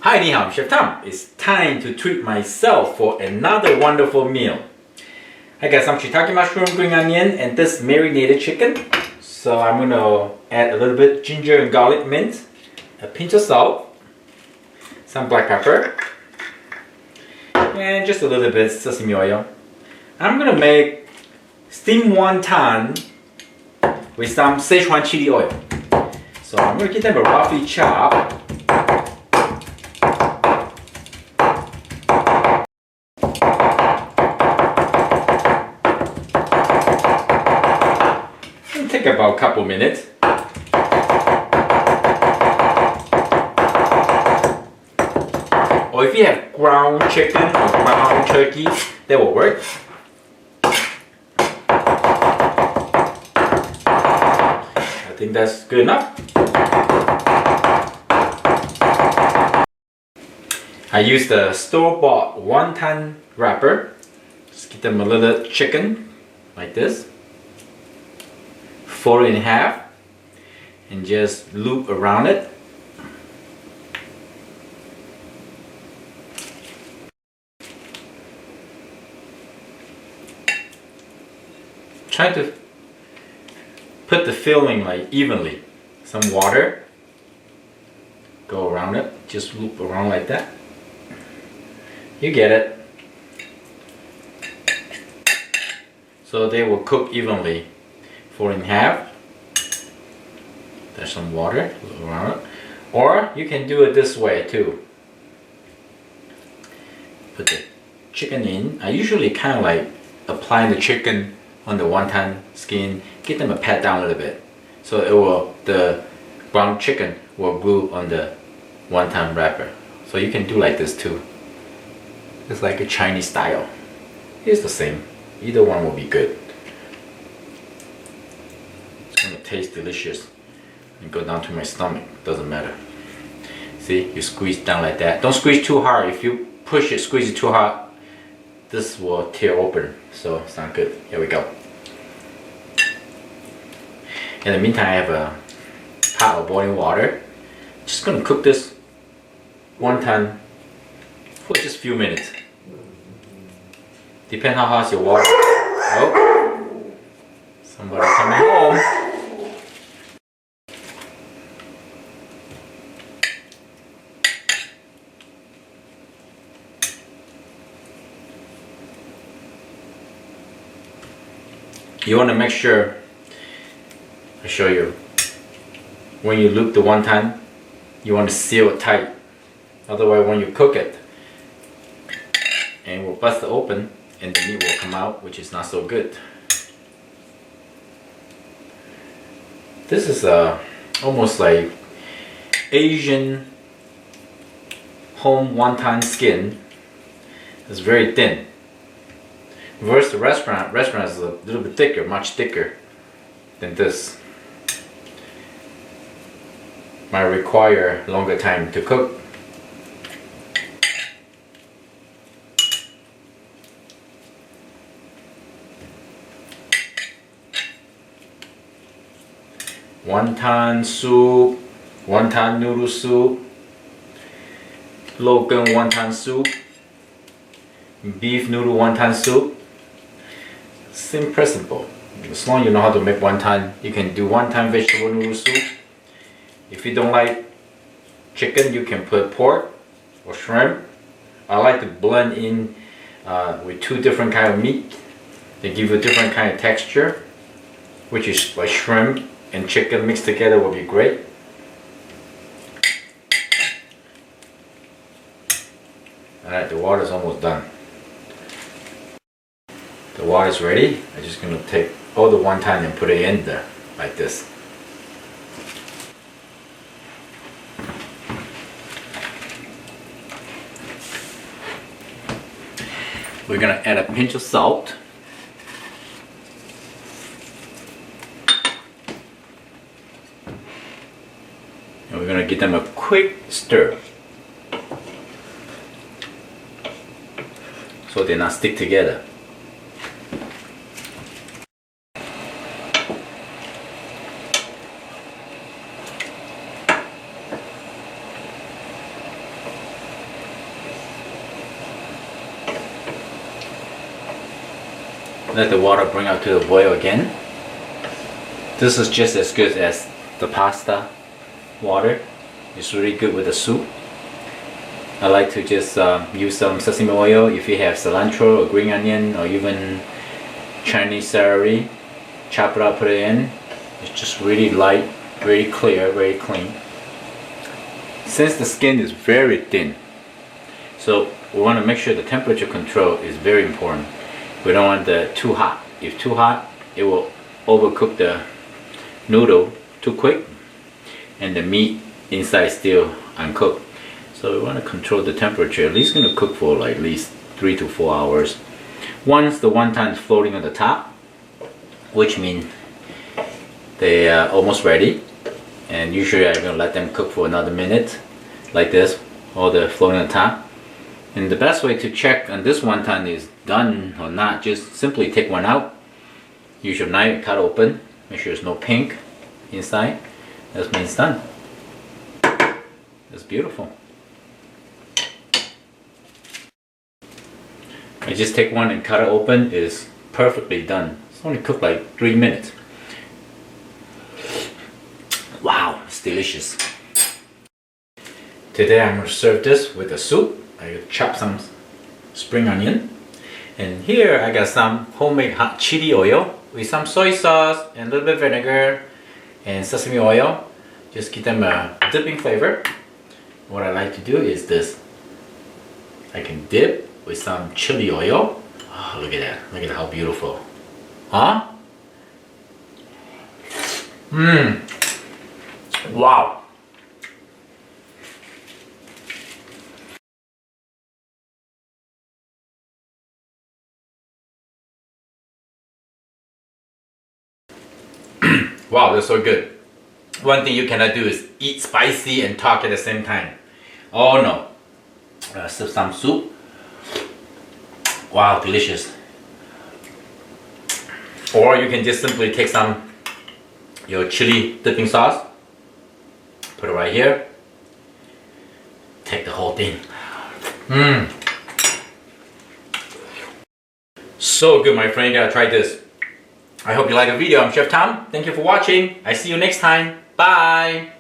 Hi, ni hao, I'm Chef Tom. It's time to treat myself for another wonderful meal. I got some shiitake mushroom, green onion, and this marinated chicken. So I'm gonna add a little bit ginger and garlic mint, a pinch of salt, some black pepper, and just a little bit sesame oil. I'm gonna make steamed wonton with some Szechuan chili oil. So I'm gonna give them a roughly chop. It'll take about a couple minutes. Or if you have ground chicken or ground turkey, that will work. I think that's good enough. I use the store-bought wonton wrapper. Just give them a little chicken like this. Fold it in half and just loop around it. Try to put the filling like evenly. Some water. Go around it. Just loop around like that. You get it. So they will cook evenly. Fold in half. There's some water around it. Or you can do it this way too. Put the chicken in. I usually kind of like apply the chicken on the wonton skin, get them a pat down a little bit, so the ground chicken will glue on the wonton wrapper. So you can do like this too. It's like a Chinese style. It's the same. Either one will be good. It's gonna taste delicious and go down to my stomach. Doesn't matter. See, you squeeze down like that. Don't squeeze too hard. If you push it, squeeze it too hard, this will tear open, so it's not good. Here we go. In the meantime, I have a pot of boiling water. Just gonna cook this wonton for just a few minutes. Depends how hot your water. Oh, somebody coming home. You want to make sure, I'll show you, when you loop the wonton, you want to seal it tight. Otherwise when you cook it, and it will bust it open and the meat will come out, which is not so good. This is almost like Asian home wonton skin. It's very thin. Versus the restaurant is a little bit thicker, much thicker than this. Might require longer time to cook. Wonton soup, wonton noodle soup, Logan wonton soup, beef noodle wonton soup. Same principle. As long as you know how to make wonton, you can do wonton vegetable noodle soup. If you don't like chicken, you can put pork or shrimp. I like to blend in with two different kind of meat. They give you a different kind of texture, which is like shrimp and chicken mixed together will be great. Alright, the water is almost done. The water is ready. I'm just going to take all the wonton and put it in there like this. We're going to add a pinch of salt. And we're going to give them a quick stir so they not stick together. Let the water bring up to the boil again. This is just as good as the pasta water. It's really good with the soup. I like to just use some sesame oil. If you have cilantro or green onion or even Chinese celery, chop it up, put it in. It's just really light, very clear, very clean. Since the skin is very thin, so we want to make sure the temperature control is very important. We don't want it too hot. If too hot, it will overcook the noodle too quick and the meat inside still uncooked. So we want to control the temperature. At least going to cook for like at least 3 to 4 hours. Once the wonton is floating on the top, which means they are almost ready, and usually I'm going to let them cook for another minute like this, all the floating on the top. And the best way to check on this wonton is done or not, just simply take one out, use your knife, cut open, make sure there's no pink inside. That means it's done. That's beautiful. I just take one and cut it open. It's perfectly done. It's only cooked like 3 minutes. Wow, it's delicious. Today I'm going to serve this with a soup. I chop some spring onion. And here I got some homemade hot chili oil with some soy sauce and a little bit of vinegar and sesame oil. Just give them a dipping flavor. What I like to do is this. I can dip with some chili oil. Oh, look at that. Look at how beautiful. Huh? Mmm. Wow. Wow, that's so good. One thing you cannot do is eat spicy and talk at the same time. Oh no. Sip some soup. Wow, delicious. Or you can just simply take some your chili dipping sauce, put it right here, take the whole thing. Mmm. So good, my friend. You gotta try this. I hope you like the video. I'm Chef Tom. Thank you for watching. I see you next time. Bye.